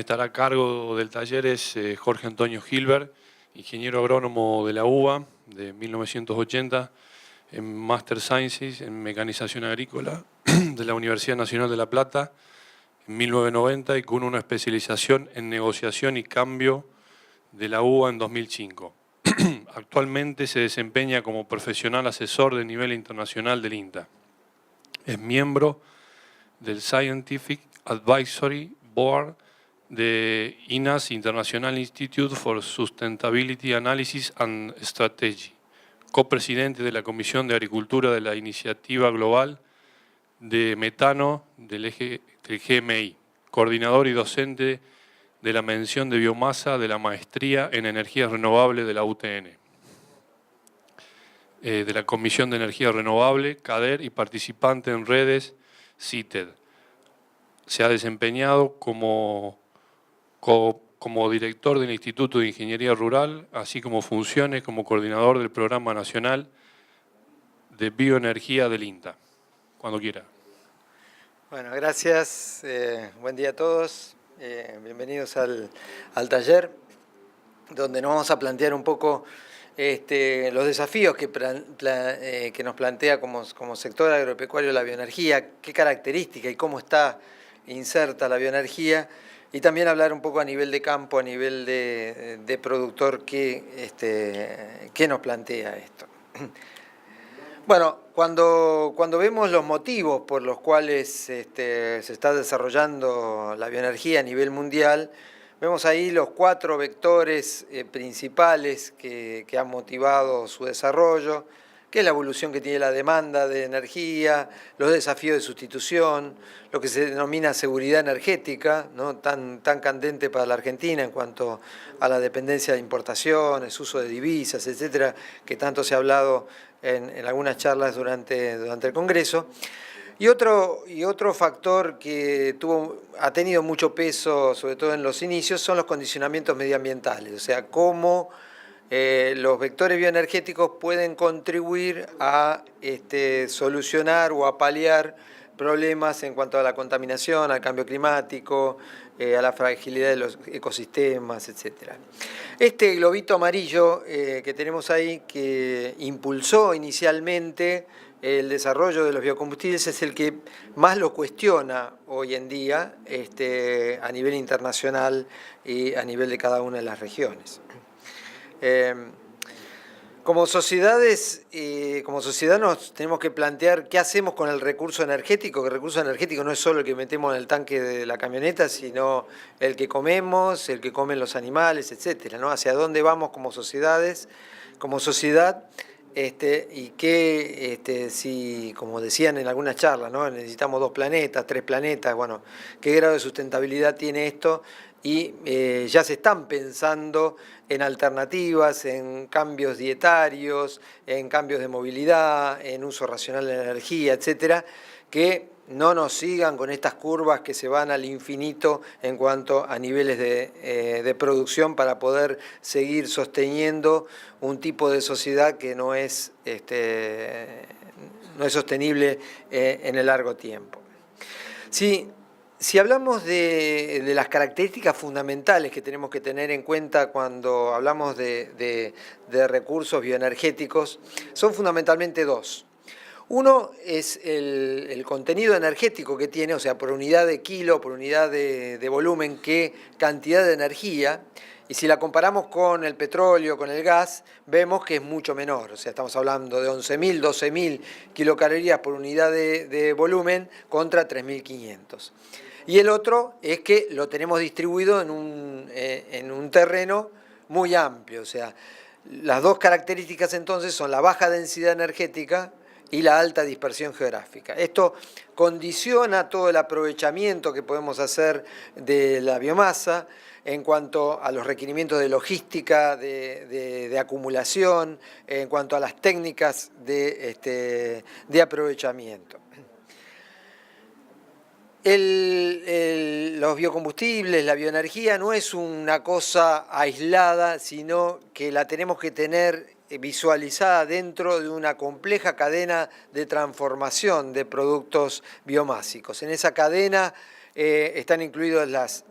estará a cargo del taller es Jorge Antonio Gilbert, ingeniero agrónomo de la UBA de 1980, en Master Sciences en Mecanización Agrícola de la Universidad Nacional de La Plata en 1990 y con una especialización en negociación y cambio de la UBA en 2005. Actualmente se desempeña como profesional asesor de nivel internacional del INTA. Es miembro del Scientific Advisory Board de INAS International Institute for Sustainability Analysis and Strategy, copresidente de la Comisión de Agricultura de la Iniciativa Global de Metano del GMI, coordinador y docente de la mención de biomasa de la Maestría en Energías Renovables de la UTN, de la Comisión de Energía Renovable, CADER, y participante en redes CITED. Se ha desempeñado como director del Instituto de Ingeniería Rural, así como funciones como coordinador del Programa Nacional de Bioenergía del INTA. Cuando quiera. Bueno, gracias. Buen día a todos. Bienvenidos al taller, donde nos vamos a plantear un poco los desafíos que nos plantea como sector agropecuario la bioenergía, qué características y cómo está inserta la bioenergía, y también hablar un poco a nivel de campo, a nivel de productor, qué nos plantea esto. Bueno, cuando vemos los motivos por los cuales se está desarrollando la bioenergía a nivel mundial, vemos ahí los 4 vectores principales que han motivado su desarrollo, que es la evolución que tiene la demanda de energía, los desafíos de sustitución, lo que se denomina seguridad energética, ¿no? tan candente para la Argentina en cuanto a la dependencia de importaciones, uso de divisas, etcétera, que tanto se ha hablado en algunas charlas durante el Congreso. Y otro factor que ha tenido mucho peso, sobre todo en los inicios, son los condicionamientos medioambientales, o sea, cómo los vectores bioenergéticos pueden contribuir a solucionar o a paliar problemas en cuanto a la contaminación, al cambio climático, a la fragilidad de los ecosistemas, etc. Este globito amarillo que tenemos ahí, que impulsó inicialmente el desarrollo de los biocombustibles, es el que más lo cuestiona hoy en día a nivel internacional y a nivel de cada una de las regiones. Como sociedad nos tenemos que plantear qué hacemos con el recurso energético, que el recurso energético no es solo el que metemos en el tanque de la camioneta, sino el que comemos, el que comen los animales, etcétera, ¿no? Hacia dónde vamos como sociedad, y que, si, como decían en algunas charlas, ¿no? Necesitamos 2 planetas, 3 planetas, bueno, qué grado de sustentabilidad tiene esto, y ya se están pensando en alternativas, en cambios dietarios, en cambios de movilidad, en uso racional de la energía, etcétera, que no nos sigan con estas curvas que se van al infinito en cuanto a niveles de producción, para poder seguir sosteniendo un tipo de sociedad que no es sostenible en el largo tiempo. Si hablamos de las características fundamentales que tenemos que tener en cuenta cuando hablamos de recursos bioenergéticos, son fundamentalmente 2. Uno es el contenido energético que tiene, o sea, por unidad de kilo, por unidad de volumen, qué cantidad de energía. Y si la comparamos con el petróleo, con el gas, vemos que es mucho menor. O sea, estamos hablando de 11.000, 12.000 kilocalorías por unidad de volumen contra 3.500. Y el otro es que lo tenemos distribuido en un terreno muy amplio. O sea, las 2 características entonces son la baja densidad energética y la alta dispersión geográfica. Esto condiciona todo el aprovechamiento que podemos hacer de la biomasa en cuanto a los requerimientos de logística, de acumulación, en cuanto a las técnicas de aprovechamiento. Los biocombustibles, la bioenergía, no es una cosa aislada, sino que la tenemos que tener visualizada dentro de una compleja cadena de transformación de productos biomásicos. En esa cadena están incluidos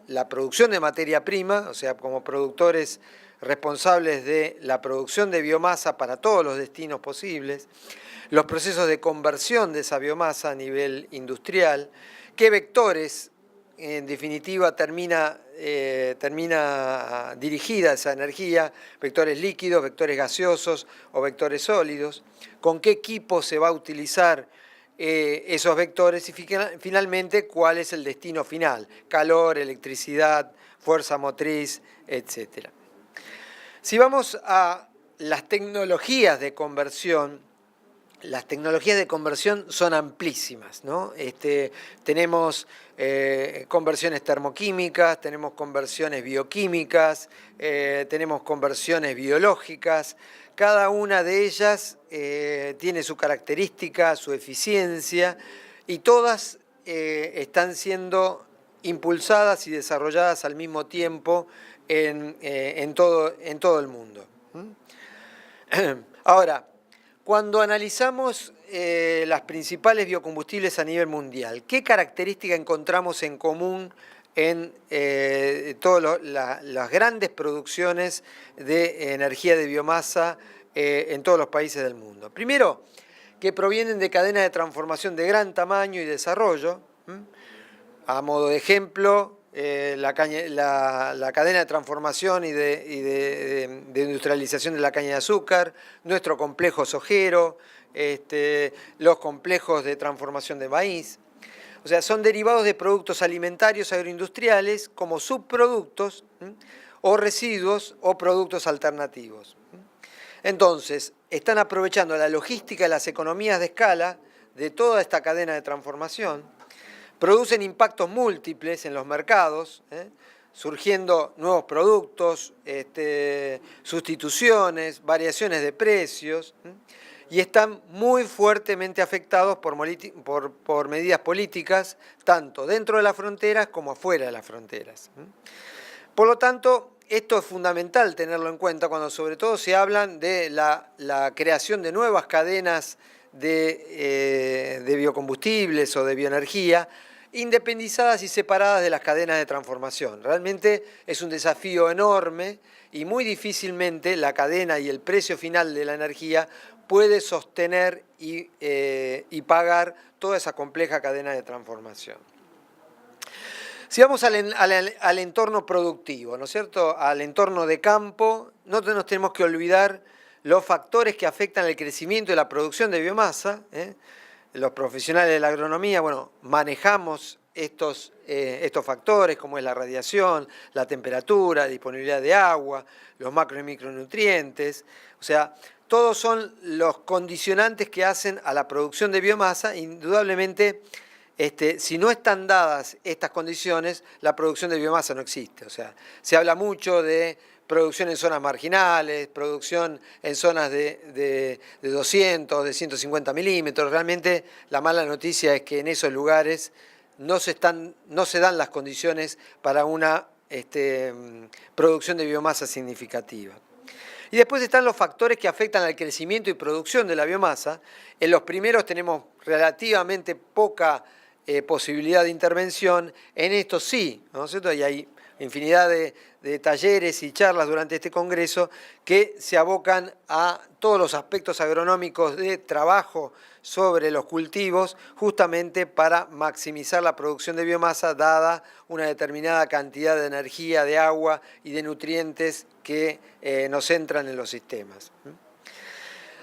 la producción de materia prima, o sea, como productores responsables de la producción de biomasa para todos los destinos posibles, los procesos de conversión de esa biomasa a nivel industrial, qué vectores, en definitiva, termina dirigida esa energía, vectores líquidos, vectores gaseosos o vectores sólidos, con qué equipo se va a utilizar esos vectores y finalmente cuál es el destino final, calor, electricidad, fuerza motriz, etc. Si vamos a las tecnologías de conversión, las tecnologías de conversión son amplísimas, ¿no? Tenemos conversiones termoquímicas, tenemos conversiones bioquímicas, tenemos conversiones biológicas. Cada una de ellas tiene su característica, su eficiencia, y todas están siendo impulsadas y desarrolladas al mismo tiempo en todo el mundo. Ahora, cuando analizamos las principales biocombustibles a nivel mundial, ¿qué característica encontramos en común en todas las grandes producciones de energía de biomasa en todos los países del mundo? Primero, que provienen de cadenas de transformación de gran tamaño y desarrollo. A modo de ejemplo, la cadena de transformación y de industrialización de la caña de azúcar, nuestro complejo sojero, los complejos de transformación de maíz. O sea, son derivados de productos alimentarios agroindustriales como subproductos o residuos o productos alternativos. Entonces, están aprovechando la logística y las economías de escala de toda esta cadena de transformación, producen impactos múltiples en los mercados, surgiendo nuevos productos, sustituciones, variaciones de precios, y están muy fuertemente afectados por medidas políticas, tanto dentro de las fronteras como afuera de las fronteras. Por lo tanto, esto es fundamental tenerlo en cuenta cuando sobre todo se hablan de la creación de nuevas cadenas de biocombustibles o de bioenergía, independizadas y separadas de las cadenas de transformación. Realmente es un desafío enorme y muy difícilmente la cadena y el precio final de la energía puede sostener y pagar toda esa compleja cadena de transformación. Si vamos al entorno productivo, ¿no es cierto?, al entorno de campo, no nos tenemos que olvidar los factores que afectan el crecimiento y la producción de biomasa. Los profesionales de la agronomía, bueno, manejamos estos factores como es la radiación, la temperatura, la disponibilidad de agua, los macro y micronutrientes. O sea, todos son los condicionantes que hacen a la producción de biomasa. Indudablemente, si no están dadas estas condiciones, la producción de biomasa no existe. O sea, se habla mucho de producción en zonas marginales, producción en zonas de 200, de 150 milímetros. Realmente la mala noticia es que en esos lugares no se dan las condiciones para una producción de biomasa significativa. Y después están los factores que afectan al crecimiento y producción de la biomasa. En los primeros tenemos relativamente poca posibilidad de intervención, en estos sí, ¿no es cierto? Y hay infinidad de talleres y charlas durante este congreso que se abocan a todos los aspectos agronómicos de trabajo sobre los cultivos, justamente para maximizar la producción de biomasa dada una determinada cantidad de energía, de agua y de nutrientes que nos entran en los sistemas.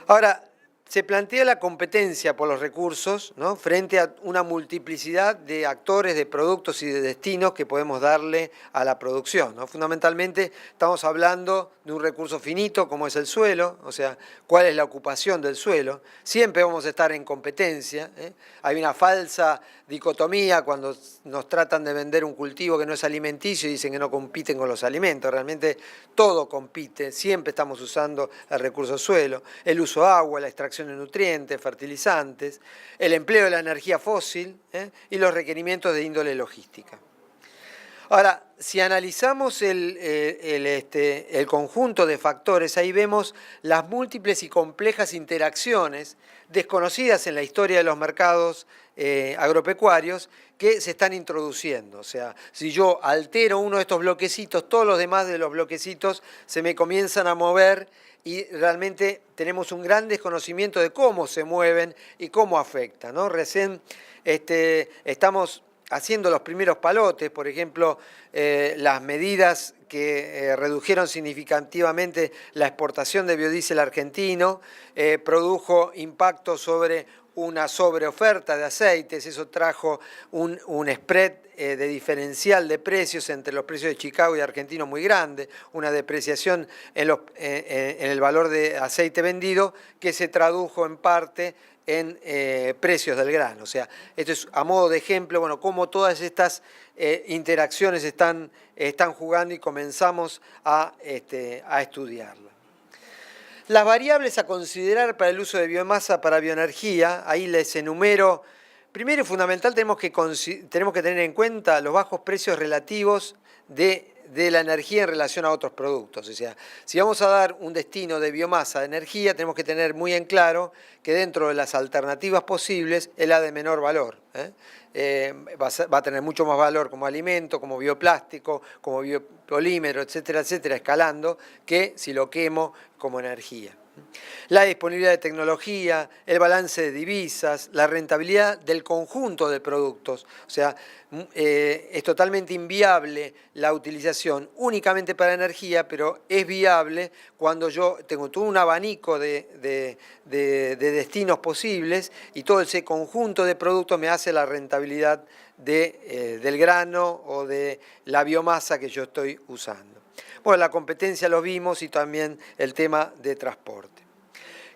Ahora, se plantea la competencia por los recursos, ¿no?, frente a una multiplicidad de actores, de productos y de destinos que podemos darle a la producción, ¿no? Fundamentalmente estamos hablando de un recurso finito como es el suelo, o sea, cuál es la ocupación del suelo. Siempre vamos a estar en competencia, ¿eh? Hay una falsa dicotomía cuando nos tratan de vender un cultivo que no es alimenticio y dicen que no compiten con los alimentos. Realmente todo compite, siempre estamos usando el recurso suelo, el uso de agua, la extracción de nutrientes, fertilizantes, el empleo de la energía fósil y los requerimientos de índole logística. Ahora, si analizamos el conjunto de factores, ahí vemos las múltiples y complejas interacciones desconocidas en la historia de los mercados agropecuarios que se están introduciendo. O sea, si yo altero uno de estos bloquecitos, todos los demás de los bloquecitos se me comienzan a mover y realmente tenemos un gran desconocimiento de cómo se mueven y cómo afectan, ¿no? Recién estamos haciendo los primeros palotes, por ejemplo, las medidas que redujeron significativamente la exportación de biodiesel argentino, produjo impacto sobre una sobreoferta de aceites, eso trajo un spread de diferencial de precios entre los precios de Chicago y argentino muy grande, una depreciación en el valor de aceite vendido que se tradujo en parte en precios del grano. O sea, esto es a modo de ejemplo, bueno, cómo todas estas interacciones están jugando y comenzamos a estudiarlas. Las variables a considerar para el uso de biomasa para bioenergía, ahí les enumero. Primero y fundamental, tenemos que tener en cuenta los bajos precios relativos de la energía en relación a otros productos. O sea, si vamos a dar un destino de biomasa de energía, tenemos que tener muy en claro que dentro de las alternativas posibles es la de menor valor. Va a tener mucho más valor como alimento, como bioplástico, como biopolímero, etcétera, etcétera, escalando, que si lo quemo como energía. La disponibilidad de tecnología, el balance de divisas, la rentabilidad del conjunto de productos. O sea, es totalmente inviable la utilización únicamente para energía, pero es viable cuando yo tengo todo un abanico de destinos posibles y todo ese conjunto de productos me hace la rentabilidad del grano o de la biomasa que yo estoy usando. Bueno, la competencia lo vimos y también el tema de transporte.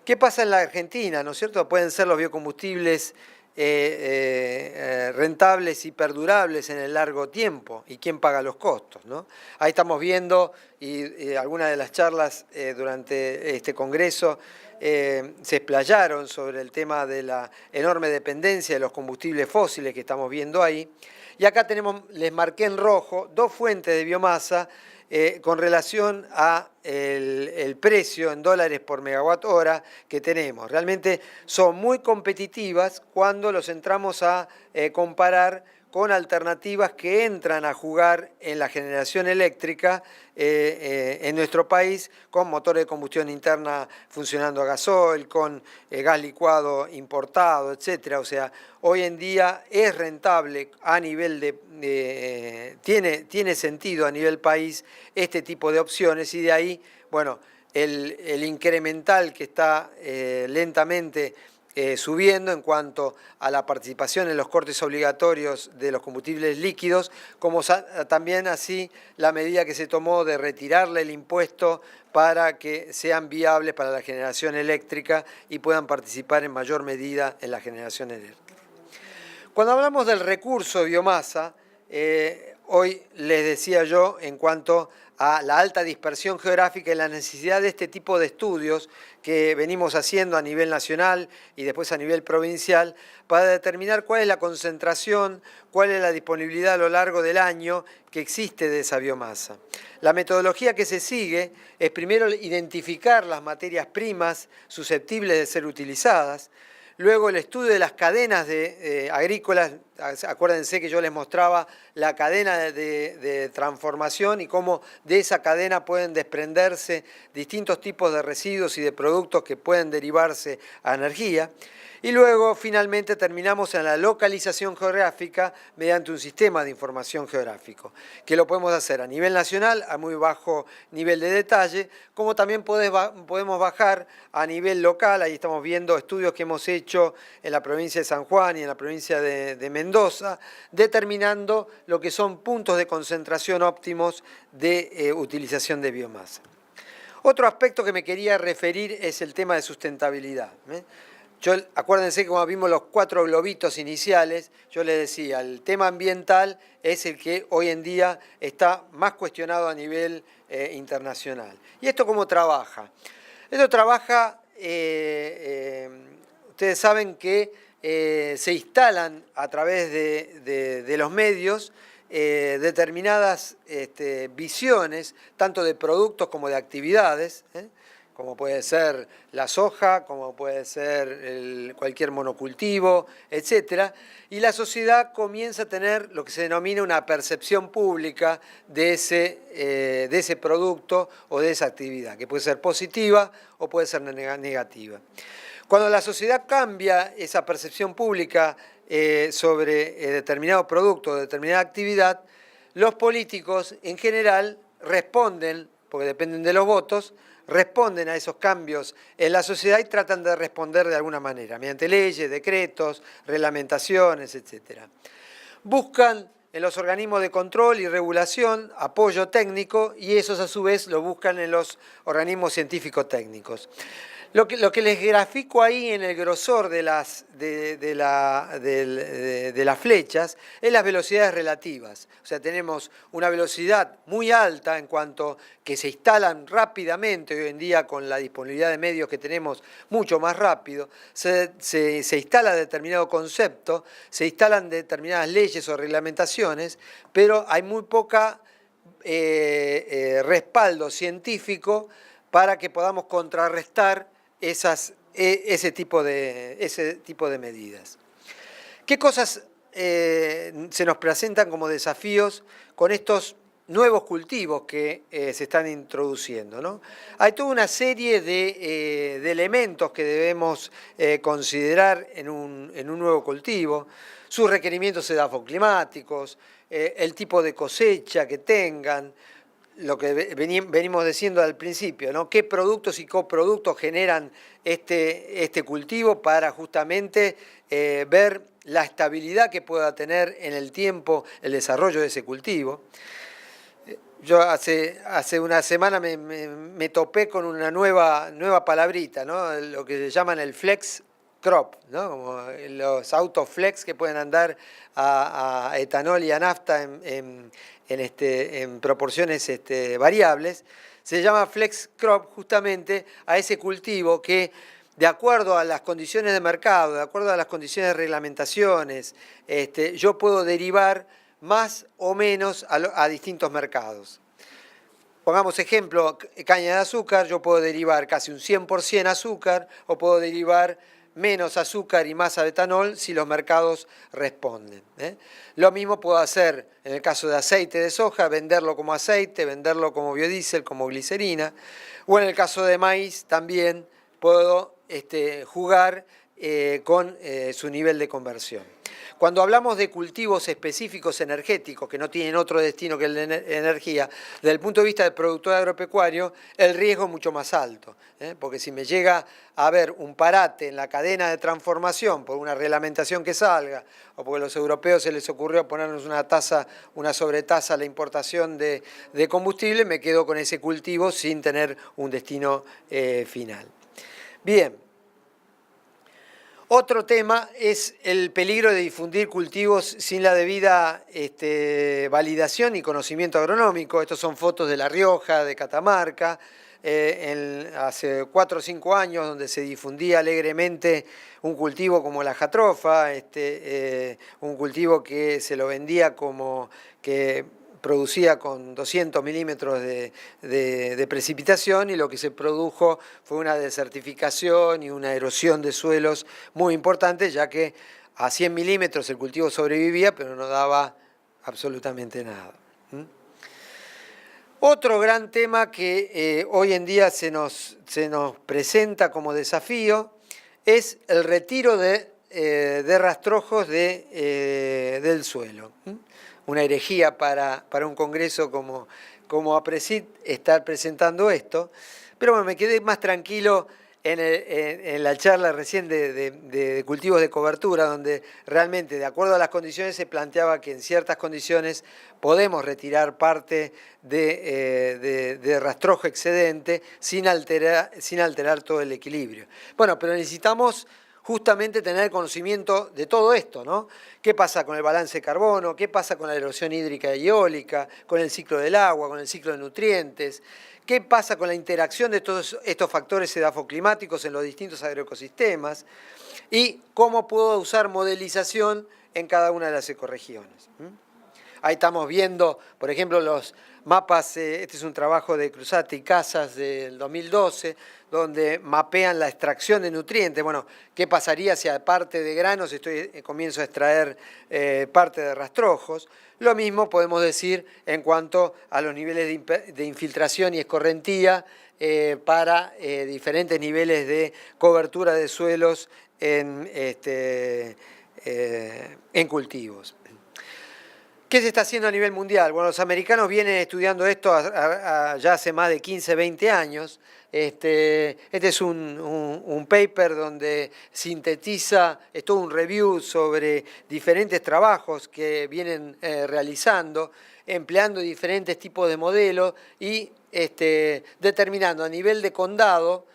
¿Qué pasa en la Argentina? ¿No es cierto? Pueden ser los biocombustibles rentables y perdurables en el largo tiempo. ¿Y quién paga los costos, ¿no? Ahí estamos viendo, y algunas de las charlas durante este congreso se explayaron sobre el tema de la enorme dependencia de los combustibles fósiles que estamos viendo ahí. Y acá tenemos, les marqué en rojo, dos fuentes de biomasa con relación a el precio en dólares por megawatt hora que tenemos. Realmente son muy competitivas cuando los entramos a comparar con alternativas que entran a jugar en la generación eléctrica en nuestro país, con motores de combustión interna funcionando a gasoil, con gas licuado importado, etc. O sea, hoy en día es rentable a nivel tiene sentido a nivel país este tipo de opciones y de ahí, bueno, el incremental que está lentamente subiendo en cuanto a la participación en los cortes obligatorios de los combustibles líquidos, como también así la medida que se tomó de retirarle el impuesto para que sean viables para la generación eléctrica y puedan participar en mayor medida en la generación eléctrica. Cuando hablamos del recurso de biomasa, hoy les decía yo en cuanto a la alta dispersión geográfica y la necesidad de este tipo de estudios que venimos haciendo a nivel nacional y después a nivel provincial para determinar cuál es la concentración, cuál es la disponibilidad a lo largo del año que existe de esa biomasa. La metodología que se sigue es primero identificar las materias primas susceptibles de ser utilizadas. Luego el estudio de las cadenas agrícolas, acuérdense que yo les mostraba la cadena de transformación y cómo de esa cadena pueden desprenderse distintos tipos de residuos y de productos que pueden derivarse a energía. Y luego, finalmente, terminamos en la localización geográfica mediante un sistema de información geográfico, que lo podemos hacer a nivel nacional, a muy bajo nivel de detalle, como también podemos bajar a nivel local. Ahí estamos viendo estudios que hemos hecho en la provincia de San Juan y en la provincia de Mendoza, determinando lo que son puntos de concentración óptimos de utilización de biomasa. Otro aspecto que me quería referir es el tema de sustentabilidad. Acuérdense que como vimos los 4 globitos iniciales, yo les decía, el tema ambiental es el que hoy en día está más cuestionado a nivel internacional. ¿Y esto cómo trabaja? Esto trabaja, ustedes saben que se instalan a través de los medios determinadas visiones, tanto de productos como de actividades, como puede ser la soja, como puede ser cualquier monocultivo, etc. Y la sociedad comienza a tener lo que se denomina una percepción pública de ese producto o de esa actividad, que puede ser positiva o puede ser negativa. Cuando la sociedad cambia esa percepción pública sobre determinado producto o determinada actividad, los políticos en general responden, porque dependen de los votos, responden a esos cambios en la sociedad y tratan de responder de alguna manera, mediante leyes, decretos, reglamentaciones, etc. Buscan en los organismos de control y regulación apoyo técnico y esos a su vez lo buscan en los organismos científico-técnicos. Lo que les grafico ahí en el grosor de las flechas es las velocidades relativas. O sea, tenemos una velocidad muy alta en cuanto que se instalan rápidamente, hoy en día con la disponibilidad de medios que tenemos mucho más rápido, se instala determinado concepto, se instalan determinadas leyes o reglamentaciones, pero hay muy poca respaldo científico para que podamos contrarrestar ese tipo de medidas. ¿Qué cosas se nos presentan como desafíos con estos nuevos cultivos que se están introduciendo, ¿no? Hay toda una serie de elementos que debemos considerar en un nuevo cultivo, sus requerimientos edafoclimáticos, el tipo de cosecha que tengan, lo que venimos diciendo al principio, ¿no? ¿Qué productos y coproductos generan este cultivo para justamente ver la estabilidad que pueda tener en el tiempo el desarrollo de ese cultivo? Yo hace una semana me topé con una nueva palabrita, ¿no? Lo que se llaman el flex crop, ¿no? Como los autos flex que pueden andar a etanol y a nafta en proporciones variables. Se llama flex crop justamente a ese cultivo que, de acuerdo a las condiciones de mercado, de acuerdo a las condiciones de reglamentaciones, yo puedo derivar más o menos a distintos mercados. Pongamos ejemplo, caña de azúcar, yo puedo derivar casi un 100% azúcar o puedo derivar menos azúcar y más etanol si los mercados responden. Lo mismo puedo hacer en el caso de aceite de soja, venderlo como aceite, venderlo como biodiesel, como glicerina, o en el caso de maíz también puedo jugar con su nivel de conversión. Cuando hablamos de cultivos específicos energéticos que no tienen otro destino que el de energía, desde el punto de vista del productor agropecuario, el riesgo es mucho más alto, porque si me llega a haber un parate en la cadena de transformación por una reglamentación que salga, o porque a los europeos se les ocurrió ponernos una sobretasa a la importación de combustible, me quedo con ese cultivo sin tener un destino final. Bien. Otro tema es el peligro de difundir cultivos sin la debida validación y conocimiento agronómico. Estos son fotos de La Rioja, de Catamarca, hace 4 o 5 años, donde se difundía alegremente un cultivo como la jatrofa, un cultivo que se lo vendía como que producía con 200 milímetros de precipitación y lo que se produjo fue una desertificación y una erosión de suelos muy importante, ya que a 100 milímetros el cultivo sobrevivía, pero no daba absolutamente nada. Otro gran tema que hoy en día se nos presenta como desafío es el retiro de rastrojos del suelo. Una herejía para un congreso como APRESID estar presentando esto, pero bueno, me quedé más tranquilo en la charla recién de cultivos de cobertura, donde realmente, de acuerdo a las condiciones, se planteaba que en ciertas condiciones podemos retirar parte de rastrojo excedente sin alterar todo el equilibrio. Bueno, pero necesitamos justamente tener conocimiento de todo esto, ¿no? ¿Qué pasa con el balance de carbono? ¿Qué pasa con la erosión hídrica y eólica? ¿Con el ciclo del agua? ¿Con el ciclo de nutrientes? ¿Qué pasa con la interacción de todos estos factores edafoclimáticos en los distintos agroecosistemas? ¿Y cómo puedo usar modelización en cada una de las ecorregiones? Ahí estamos viendo, por ejemplo, los mapas, este es un trabajo de Cruzati y Casas del 2012, donde mapean la extracción de nutrientes. Bueno, ¿qué pasaría si aparte de granos comienzo a extraer parte de rastrojos? Lo mismo podemos decir en cuanto a los niveles de infiltración y escorrentía para diferentes niveles de cobertura de suelos en cultivos. ¿Qué se está haciendo a nivel mundial? Bueno, los americanos vienen estudiando esto ya hace más de 15, 20 años. Este es un paper donde sintetiza, es todo un review sobre diferentes trabajos que vienen realizando, empleando diferentes tipos de modelos y determinando a nivel de condado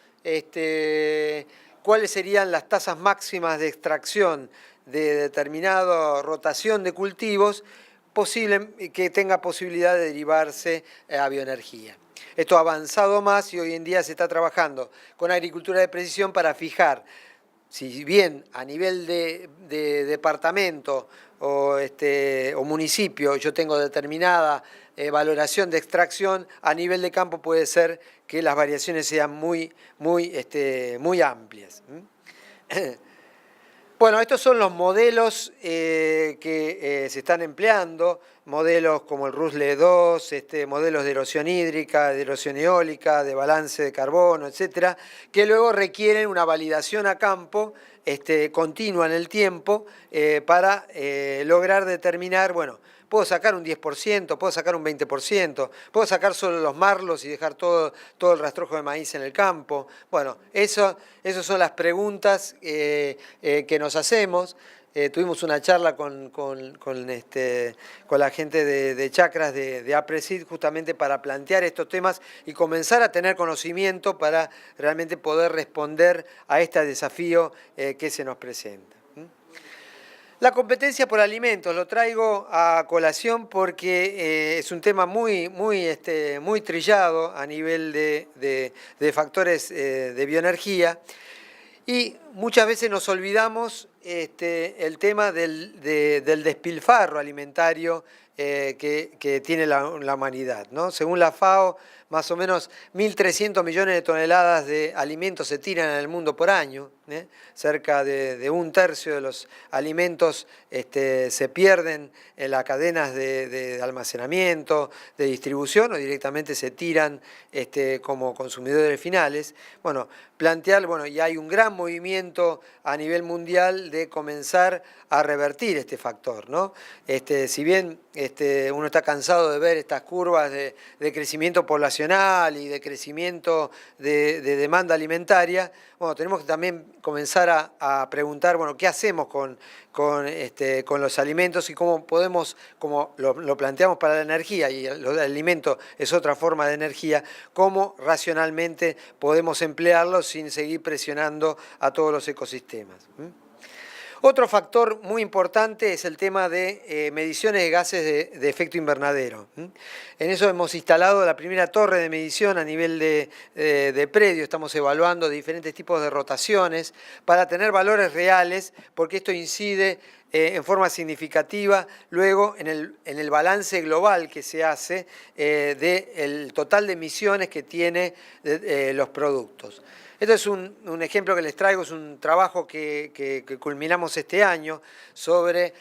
cuáles serían las tasas máximas de extracción de determinada rotación de cultivos posible que tenga posibilidad de derivarse a bioenergía. Esto ha avanzado más y hoy en día se está trabajando con agricultura de precisión para fijar, si bien a nivel de departamento o municipio yo tengo determinada valoración de extracción, a nivel de campo puede ser que las variaciones sean muy amplias. Bueno, estos son los modelos que se están empleando, modelos como el RUSLE 2, modelos de erosión hídrica, de erosión eólica, de balance de carbono, etcétera, que luego requieren una validación a campo continua en el tiempo para lograr determinar, bueno, puedo sacar un 10%, puedo sacar un 20%, puedo sacar solo los marlos y dejar todo el rastrojo de maíz en el campo. Bueno, esas son las preguntas que nos hacemos. Tuvimos una charla con la gente de Chacras de APRESID justamente para plantear estos temas y comenzar a tener conocimiento para realmente poder responder a este desafío que se nos presenta. La competencia por alimentos lo traigo a colación porque es un tema muy trillado a nivel de factores de bioenergía y muchas veces nos olvidamos el tema del despilfarro alimentario que tiene la humanidad, ¿no? Según la FAO, más o menos 1.300 millones de toneladas de alimentos se tiran en el mundo por año. Cerca de un tercio de los alimentos se pierden en las cadenas de almacenamiento, de distribución o directamente se tiran como consumidores finales. Bueno, y hay un gran movimiento a nivel mundial de comenzar a revertir este factor, ¿no? Si bien uno está cansado de ver estas curvas de crecimiento poblacional y de crecimiento de demanda alimentaria, bueno, tenemos que también comenzar a preguntar, bueno, ¿qué hacemos con los alimentos y cómo podemos, como lo planteamos para la energía y el alimento es otra forma de energía, cómo racionalmente podemos emplearlos sin seguir presionando a todos los ecosistemas? Otro factor muy importante es el tema de mediciones de gases de efecto invernadero. En eso hemos instalado la primera torre de medición a nivel de predio. Estamos evaluando diferentes tipos de rotaciones para tener valores reales, porque esto incide en forma significativa luego en el balance global que se hace del total de emisiones que tiene los productos. Esto es un ejemplo que les traigo, es un trabajo que culminamos este año sobre,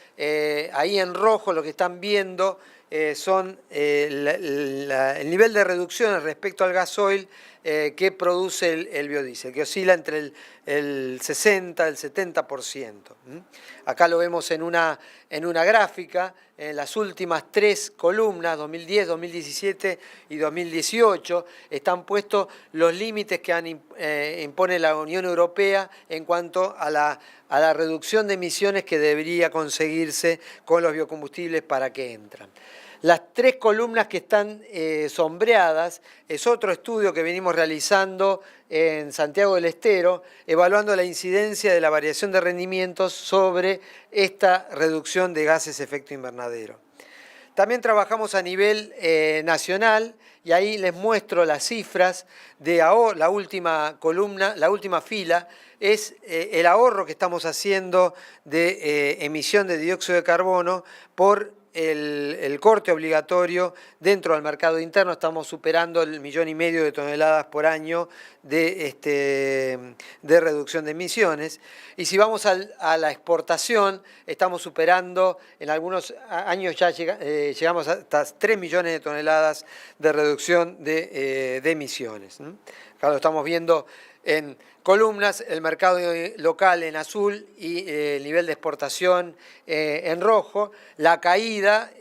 ahí en rojo lo que están viendo son el nivel de reducciones respecto al gasoil que produce el biodiesel, que oscila entre el 60 y el 70%. Acá lo vemos en una gráfica, en las últimas 3 columnas, 2010, 2017 y 2018, están puestos los límites que impone la Unión Europea en cuanto a la reducción de emisiones que debería conseguirse con los biocombustibles para que entran. Las 3 columnas que están sombreadas es otro estudio que venimos realizando en Santiago del Estero, evaluando la incidencia de la variación de rendimientos sobre esta reducción de gases de efecto invernadero. También trabajamos a nivel nacional y ahí les muestro las cifras de la última columna, la última fila, es el ahorro que estamos haciendo de emisión de dióxido de carbono por el corte obligatorio dentro del mercado interno. Estamos superando el 1,5 millones de toneladas por año de reducción de emisiones. Y si vamos a la exportación, estamos superando, en algunos años ya llegamos hasta 3 millones de toneladas de reducción de emisiones. Acá lo estamos viendo en columnas, el mercado local en azul y el nivel de exportación en rojo. La caída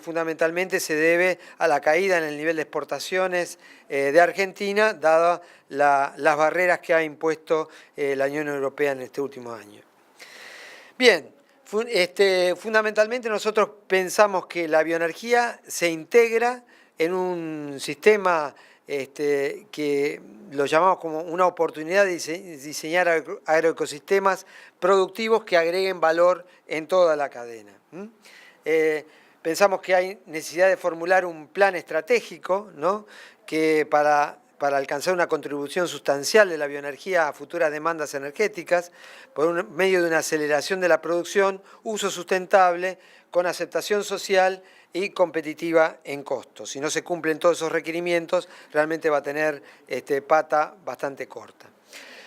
fundamentalmente se debe a la caída en el nivel de exportaciones de Argentina, dadas las barreras que ha impuesto la Unión Europea en este último año. Bien, fundamentalmente nosotros pensamos que la bioenergía se integra en un sistema que lo llamamos como una oportunidad de diseñar agroecosistemas productivos que agreguen valor en toda la cadena. Pensamos que hay necesidad de formular un plan estratégico, ¿no?, que para alcanzar una contribución sustancial de la bioenergía a futuras demandas energéticas, por medio de una aceleración de la producción, uso sustentable, con aceptación social y competitiva en costos. Si no se cumplen todos esos requerimientos, realmente va a tener pata bastante corta.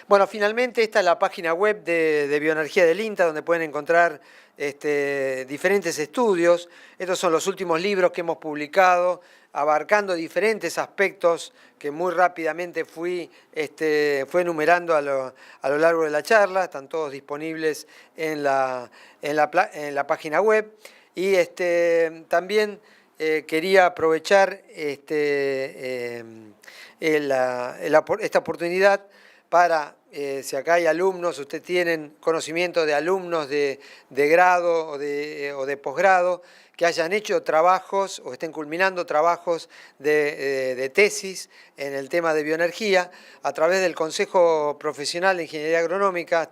Bueno, finalmente esta es la página web de Bioenergía del INTA, donde pueden encontrar diferentes estudios. Estos son los últimos libros que hemos publicado, abarcando diferentes aspectos que muy rápidamente fue enumerando a lo largo de la charla. Están todos disponibles en la página web. Y también quería aprovechar esta oportunidad para, si acá hay alumnos, ustedes tienen conocimiento de alumnos de grado o de posgrado, que hayan hecho trabajos o estén culminando trabajos de tesis en el tema de bioenergía. A través del Consejo Profesional de Ingeniería Agronómica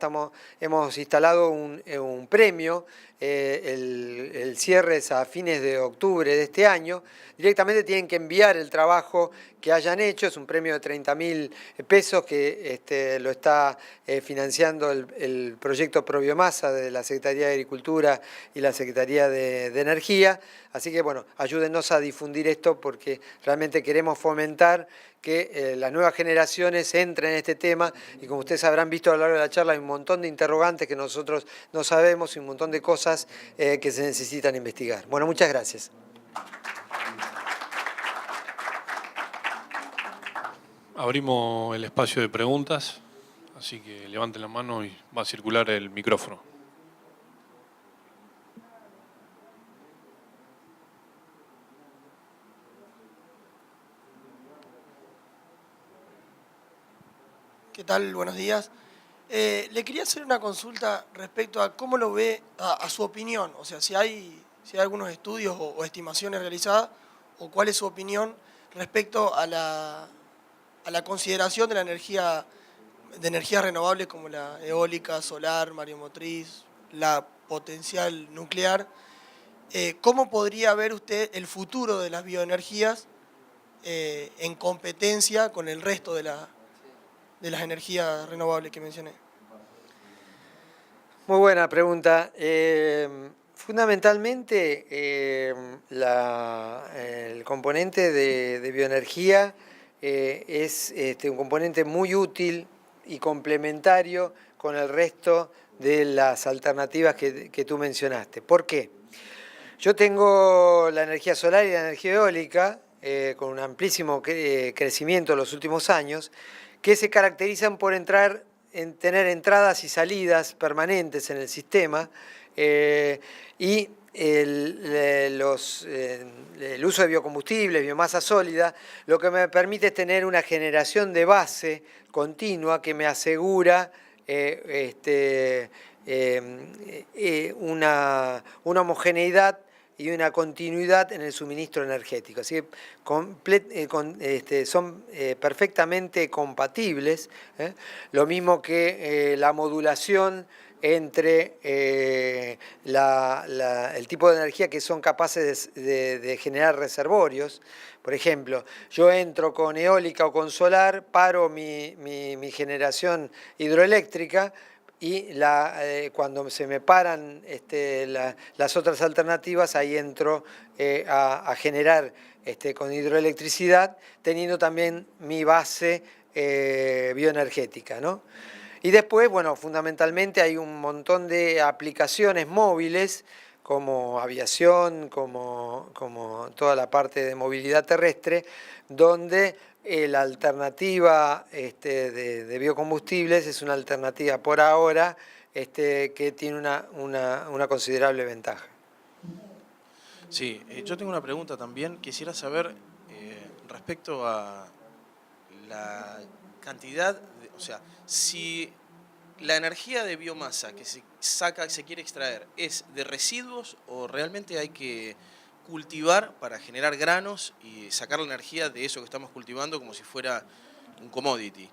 hemos instalado un premio. El cierre es a fines de octubre de este año. Directamente tienen que enviar el trabajo que hayan hecho. Es un premio de 30.000 pesos que lo está financiando el proyecto Probiomasa de la Secretaría de Agricultura y la Secretaría de Energía. Así que, bueno, ayúdennos a difundir esto porque realmente queremos fomentar que las nuevas generaciones entren en este tema y, como ustedes habrán visto a lo largo de la charla, hay un montón de interrogantes que nosotros no sabemos y un montón de cosas que se necesitan investigar. Bueno, muchas gracias. Abrimos el espacio de preguntas, así que levanten la mano y va a circular el micrófono. ¿Qué tal? Buenos días. Le quería hacer una consulta respecto a cómo lo ve, a su opinión, o sea, si hay algunos estudios o estimaciones realizadas, o cuál es su opinión respecto a la consideración de la energías renovables como la eólica, solar, mareomotriz, la potencial nuclear. ¿Cómo podría ver usted el futuro de las bioenergías en competencia con el resto de las energías renovables que mencioné? Muy buena pregunta. Fundamentalmente el componente de bioenergía es un componente muy útil y complementario con el resto de las alternativas que tú mencionaste. ¿Por qué? Yo tengo la energía solar y la energía eólica con un amplísimo crecimiento en los últimos años, que se caracterizan por tener entradas y salidas permanentes en el sistema y el uso de biocombustibles, biomasa sólida, lo que me permite es tener una generación de base continua que me asegura una homogeneidad y una continuidad en el suministro energético. Así que son perfectamente compatibles. Lo mismo que la modulación entre el tipo de energía que son capaces de generar reservorios. Por ejemplo, yo entro con eólica o con solar, paro mi generación hidroeléctrica, y cuando se me paran las otras alternativas, ahí entro a generar con hidroelectricidad, teniendo también mi base bioenergética, ¿no? Y después, bueno, fundamentalmente hay un montón de aplicaciones móviles, como aviación, como toda la parte de movilidad terrestre, donde la alternativa de biocombustibles es una alternativa por ahora que tiene una considerable ventaja. Sí, yo tengo una pregunta también. Quisiera saber respecto a la cantidad, o sea, si la energía de biomasa que se quiere extraer es de residuos o realmente hay que cultivar para generar granos y sacar la energía de eso que estamos cultivando como si fuera un commodity.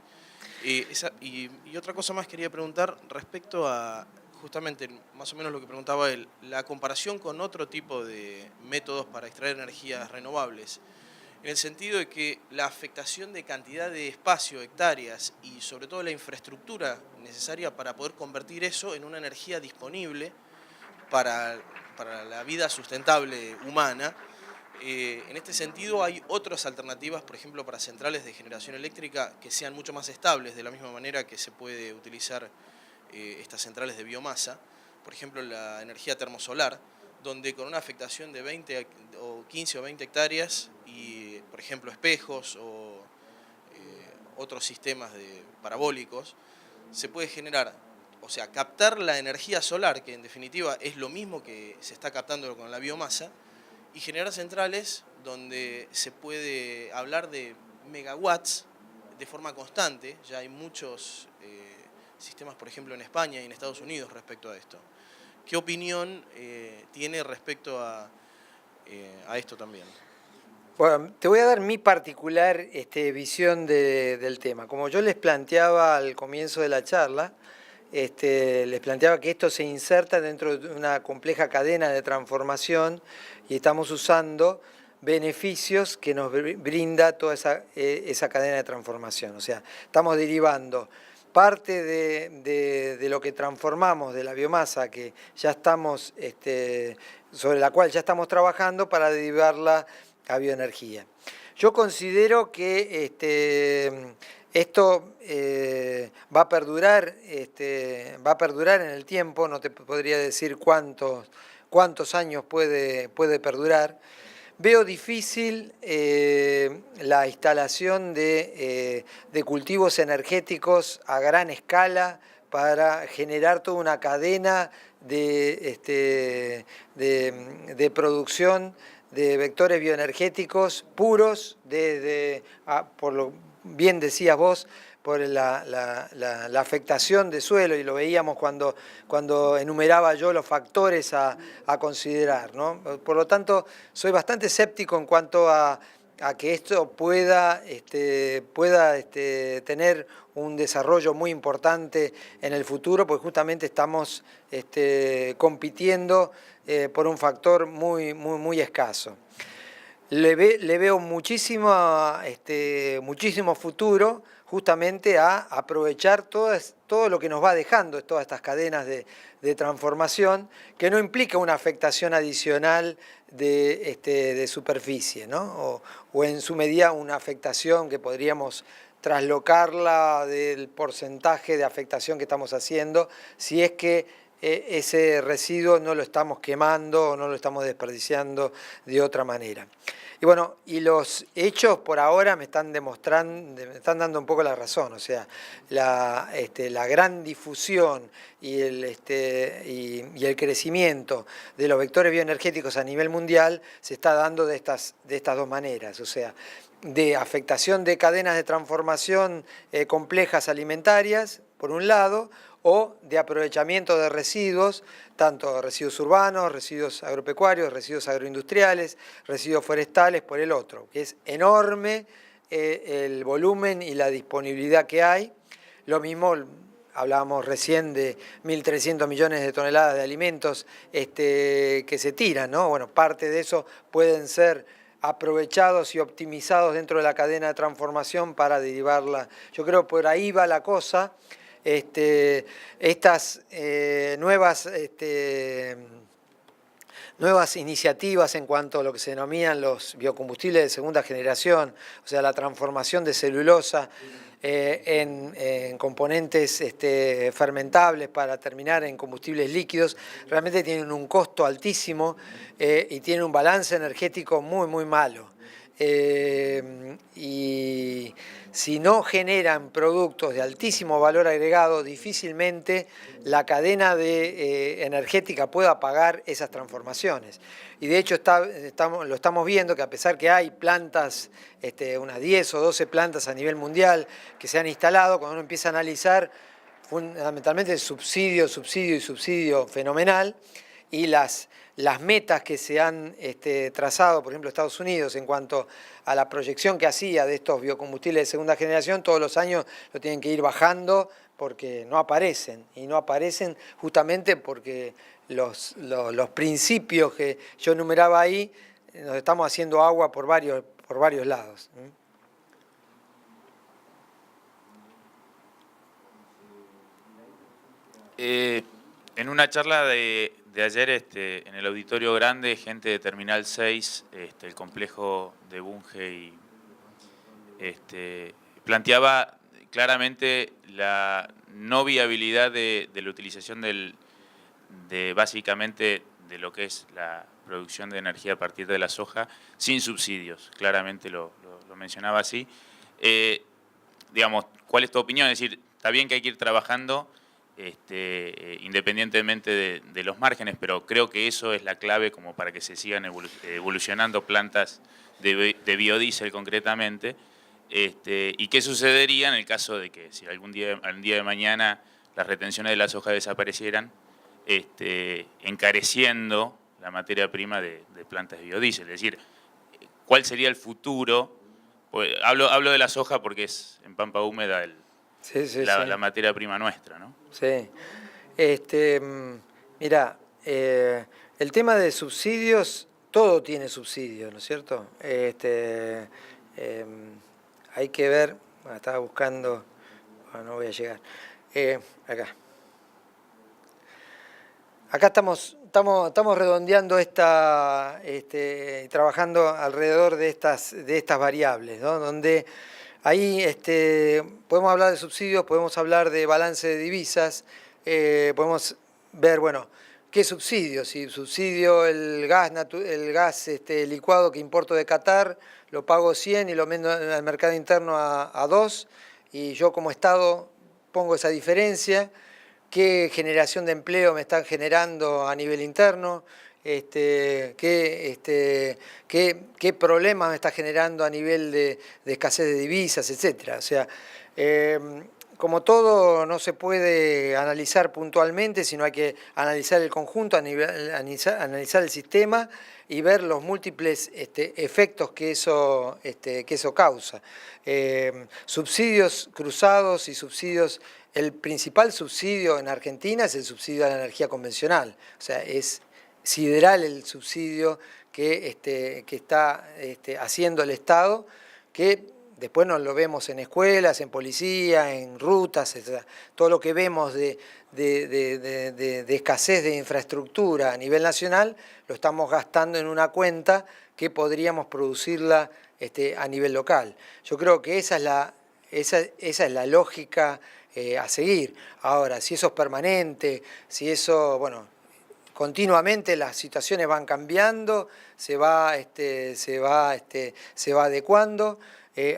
Y otra cosa más quería preguntar respecto a justamente más o menos lo que preguntaba él, la comparación con otro tipo de métodos para extraer energías renovables, en el sentido de que la afectación de cantidad de espacio, hectáreas y sobre todo la infraestructura necesaria para poder convertir eso en una energía disponible para la vida sustentable humana. En este sentido hay otras alternativas, por ejemplo, para centrales de generación eléctrica que sean mucho más estables, de la misma manera que se puede utilizar estas centrales de biomasa, por ejemplo la energía termosolar, donde con una afectación de 20 o 15 o 20 hectáreas y, por ejemplo, espejos o otros sistemas parabólicos, se puede generar, o sea, captar la energía solar, que en definitiva es lo mismo que se está captando con la biomasa, y generar centrales donde se puede hablar de megawatts de forma constante. Ya hay muchos sistemas, por ejemplo, en España y en Estados Unidos respecto a esto. ¿Qué opinión tiene respecto a esto también? Bueno, te voy a dar mi particular visión del tema. Como yo les planteaba al comienzo de la charla, les planteaba que esto se inserta dentro de una compleja cadena de transformación y estamos usando beneficios que nos brinda toda esa cadena de transformación. O sea, estamos derivando parte de lo que transformamos de la biomasa que ya estamos, sobre la cual ya estamos trabajando para derivarla a bioenergía. Yo considero que esto va a perdurar en el tiempo, no te podría decir cuántos años puede perdurar. Veo difícil la instalación de cultivos energéticos a gran escala para generar toda una cadena de producción de vectores bioenergéticos puros, por lo bien decías vos, por la afectación de suelo, y lo veíamos cuando enumeraba yo los factores a considerar, ¿no? Por lo tanto, soy bastante escéptico en cuanto a que esto pueda tener un desarrollo muy importante en el futuro, porque justamente estamos compitiendo por un factor muy escaso. Le veo muchísimo futuro justamente a aprovechar todo lo que nos va dejando todas estas cadenas de transformación, que no implica una afectación adicional de superficie, ¿no? O en su medida una afectación que podríamos traslocarla del porcentaje de afectación que estamos haciendo, si es que ese residuo no lo estamos quemando o no lo estamos desperdiciando de otra manera. Y bueno, y los hechos por ahora me están dando un poco la razón. O sea, la gran difusión y el crecimiento de los vectores bioenergéticos a nivel mundial se está dando de estas dos maneras. O sea, de afectación de cadenas de transformación complejas alimentarias, por un lado, o de aprovechamiento de residuos, tanto residuos urbanos, residuos agropecuarios, residuos agroindustriales, residuos forestales, por el otro, que es enorme el volumen y la disponibilidad que hay. Lo mismo, hablábamos recién de 1.300 millones de toneladas de alimentos que se tiran, ¿no? Bueno, parte de eso pueden ser aprovechados y optimizados dentro de la cadena de transformación para derivarla. Yo creo que por ahí va la cosa. estas nuevas iniciativas en cuanto a lo que se denominan los biocombustibles de segunda generación, o sea, la transformación de celulosa en componentes fermentables para terminar en combustibles líquidos, realmente tienen un costo altísimo y tienen un balance energético muy, muy malo. Y si no generan productos de altísimo valor agregado, difícilmente la cadena energética pueda pagar esas transformaciones. Y de hecho lo estamos viendo que a pesar que hay plantas, unas 10 o 12 plantas a nivel mundial que se han instalado, cuando uno empieza a analizar fundamentalmente subsidio fenomenal, y las metas que se han trazado, por ejemplo, Estados Unidos, en cuanto a la proyección que hacía de estos biocombustibles de segunda generación, todos los años lo tienen que ir bajando porque no aparecen, y no aparecen justamente porque los principios que yo enumeraba ahí, nos estamos haciendo agua por varios lados. En una charla de ayer en el auditorio grande, gente de Terminal 6, el complejo de Bunge, planteaba claramente la no viabilidad de la utilización básicamente de lo que es la producción de energía a partir de la soja sin subsidios. Claramente lo mencionaba así. Digamos, ¿cuál es tu opinión? Es decir, está bien que hay que ir trabajando independientemente de los márgenes, pero creo que eso es la clave como para que se sigan evolucionando plantas de biodiesel concretamente. ¿Y qué sucedería en el caso de que si algún día de mañana las retenciones de la soja desaparecieran, encareciendo la materia prima de plantas de biodiesel? Es decir, ¿cuál sería el futuro? Pues, hablo de la soja porque es en pampa húmeda la materia prima nuestra, ¿no? Sí. Mira, el tema de subsidios, todo tiene subsidios, ¿no es cierto? Hay que ver, estaba buscando, no voy a llegar. Acá estamos redondeando trabajando alrededor de estas variables, ¿no? Donde ahí podemos hablar de subsidios, podemos hablar de balance de divisas, podemos ver, bueno, ¿qué subsidio? Si subsidio el gas licuado que importo de Qatar, lo pago 100 y lo vendo al mercado interno a 2, y yo como Estado pongo esa diferencia. ¿Qué generación de empleo me están generando a nivel interno? ¿Qué problemas me está generando a nivel de escasez de divisas, etcétera? O sea, como todo no se puede analizar puntualmente, sino hay que analizar el conjunto, analizar el sistema y ver los múltiples efectos que eso causa. Subsidios cruzados y subsidios. El principal subsidio en Argentina es el subsidio a la energía convencional. O sea, es sideral el subsidio que está haciendo el Estado, que después nos lo vemos en escuelas, en policía, en rutas, etc. Todo lo que vemos de escasez de infraestructura a nivel nacional lo estamos gastando en una cuenta que podríamos producirla a nivel local. Yo creo que esa es la lógica a seguir. Ahora, si eso es permanente, si eso, bueno, continuamente las situaciones van cambiando, se va adecuando.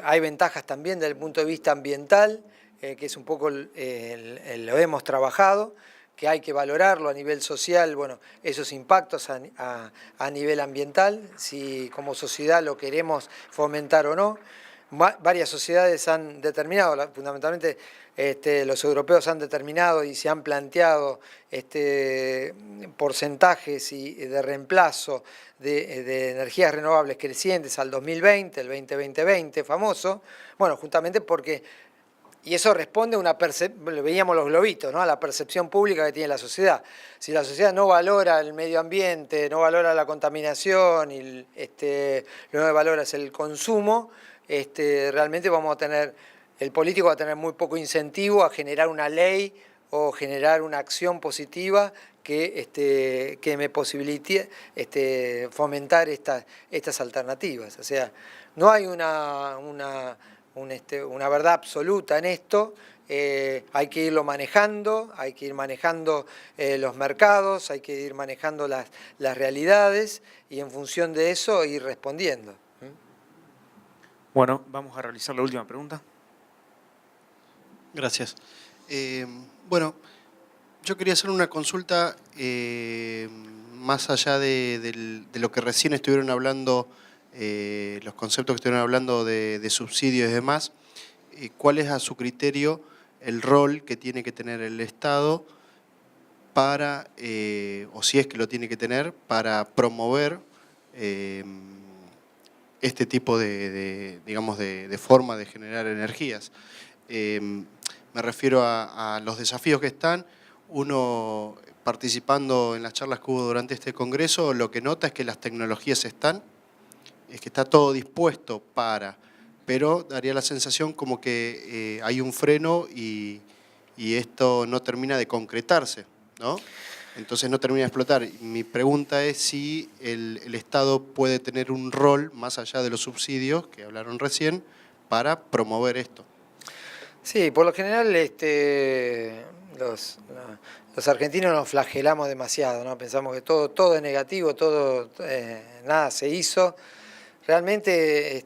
Hay ventajas también desde el punto de vista ambiental, que es un poco lo hemos trabajado, que hay que valorarlo a nivel social, bueno, esos impactos a nivel ambiental, si como sociedad lo queremos fomentar o no. Varias sociedades han determinado, fundamentalmente los europeos han determinado y se han planteado porcentajes de reemplazo de energías renovables crecientes al 2020, el 2020 famoso, bueno, justamente porque, y eso responde a veíamos los globitos, ¿no? A la percepción pública que tiene la sociedad. Si la sociedad no valora el medio ambiente, no valora la contaminación, y lo que valora es el consumo, realmente vamos a tener el político va a tener muy poco incentivo a generar una ley o generar una acción positiva que me posibilite fomentar estas alternativas. O sea, no hay una verdad absoluta en esto. Hay que irlo manejando, hay que ir manejando los mercados, hay que ir manejando las realidades y en función de eso ir respondiendo. Bueno, vamos a realizar la última pregunta. Gracias. Bueno, yo quería hacer una consulta más allá de lo que recién estuvieron hablando, los conceptos que estuvieron hablando de subsidios y demás. ¿Cuál es a su criterio el rol que tiene que tener el Estado para, o si es que lo tiene que tener, para promover este tipo digamos, de forma de generar energías? Me refiero a los desafíos que están. Uno, participando en las charlas que hubo durante este congreso, lo que nota es que las tecnologías están, es que está todo dispuesto pero daría la sensación como que hay un freno y esto no termina de concretarse, ¿no? Entonces no termina de explotar. Mi pregunta es si el Estado puede tener un rol, más allá de los subsidios que hablaron recién, para promover esto. Sí, por lo general los argentinos nos flagelamos demasiado, ¿no? Pensamos que todo es negativo, nada se hizo. Realmente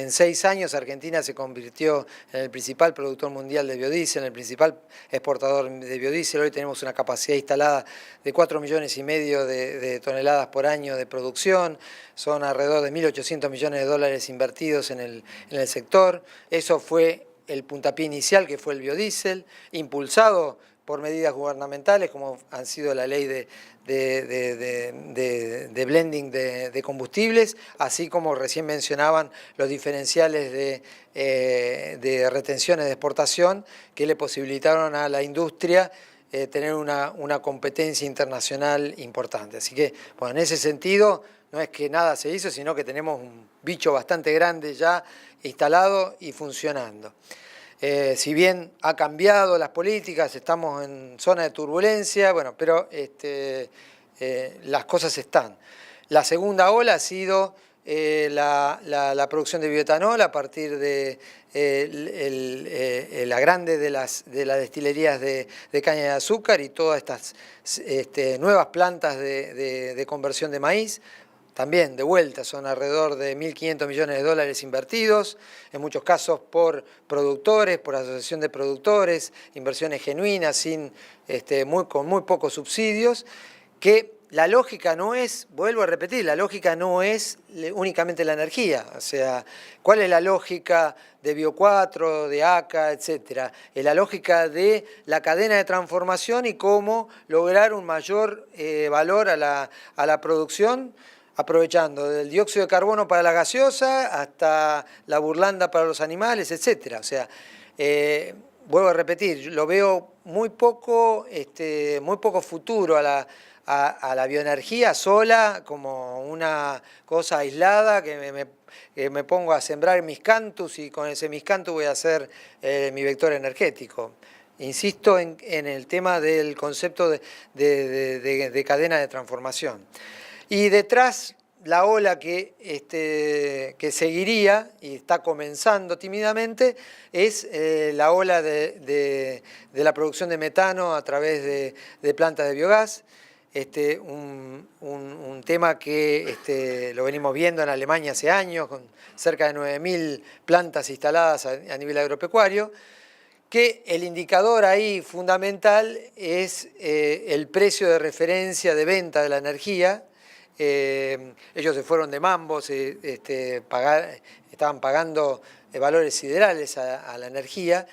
en 6 años Argentina se convirtió en el principal productor mundial de biodiesel, en el principal exportador de biodiesel. Hoy tenemos una capacidad instalada de 4,5 millones de toneladas por año de producción. Son alrededor de 1.800 millones de dólares invertidos en el sector. Eso fue el puntapié inicial, que fue el biodiesel, impulsado por medidas gubernamentales como han sido la ley de blending de combustibles, así como recién mencionaban los diferenciales de retenciones de exportación que le posibilitaron a la industria tener una competencia internacional importante. Así que, bueno, en ese sentido, no es que nada se hizo, sino que tenemos un bicho bastante grande ya instalado y funcionando. Si bien ha cambiado las políticas, estamos en zona de turbulencia, bueno, pero las cosas están. La segunda ola ha sido la producción de bioetanol a partir de la grande de las destilerías de caña de azúcar y todas estas nuevas plantas de conversión de maíz. También, de vuelta, son alrededor de 1.500 millones de dólares invertidos, en muchos casos por productores, por asociación de productores, inversiones genuinas, con muy pocos subsidios, que la lógica no es, vuelvo a repetir, la lógica no es únicamente la energía. O sea, ¿cuál es la lógica de Bio4, de ACA, etcétera? Es la lógica de la cadena de transformación y cómo lograr un mayor valor a la producción, aprovechando del dióxido de carbono para la gaseosa hasta la burlanda para los animales, etcétera. O sea, vuelvo a repetir, lo veo muy poco futuro a la bioenergía sola como una cosa aislada que me pongo a sembrar miscanthus y con ese miscanthus voy a hacer mi vector energético. Insisto en el tema del concepto de cadena de transformación. Y detrás, la ola que seguiría, y está comenzando tímidamente, es la ola de la producción de metano a través de plantas de biogás. Un tema que lo venimos viendo en Alemania hace años, con cerca de 9.000 plantas instaladas a nivel agropecuario, que el indicador ahí fundamental es el precio de referencia de venta de la energía. Ellos se fueron de mambo, estaban pagando valores siderales a la energía,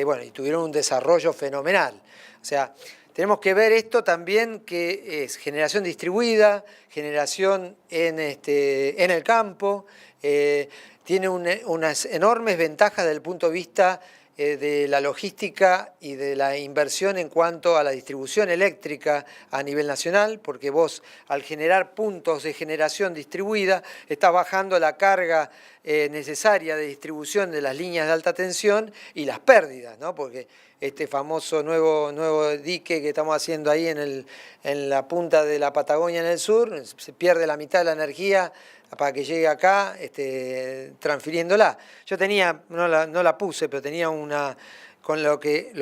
bueno, y tuvieron un desarrollo fenomenal. O sea, tenemos que ver esto también, que es generación distribuida, generación en el campo, tiene unas enormes ventajas desde el punto de vista de la logística y de la inversión en cuanto a la distribución eléctrica a nivel nacional, porque vos al generar puntos de generación distribuida estás bajando la carga necesaria de distribución de las líneas de alta tensión y las pérdidas, ¿no? Porque este famoso nuevo dique que estamos haciendo ahí en la punta de la Patagonia en el sur, se pierde la mitad de la energía para que llegue acá, transfiriéndola. Yo tenía, no la puse, pero tenía una, con lo que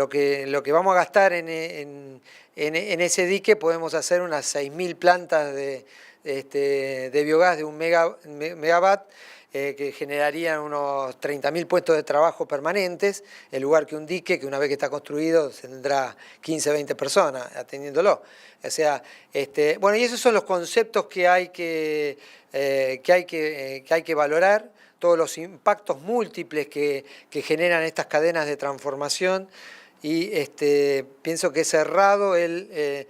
vamos a gastar en ese dique, podemos hacer unas 6.000 plantas de biogás de 1 megawatt, que generarían unos 30.000 puestos de trabajo permanentes, en lugar que un dique que una vez que está construido tendrá 15, 20 personas atendiéndolo. O sea, bueno, y esos son los conceptos que hay que valorar, todos los impactos múltiples que generan estas cadenas de transformación. Y pienso que es errado el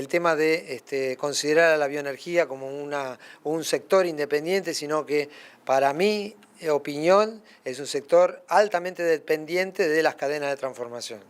tema de considerar a la bioenergía como un sector independiente, sino que para mi opinión es un sector altamente dependiente de las cadenas de transformación.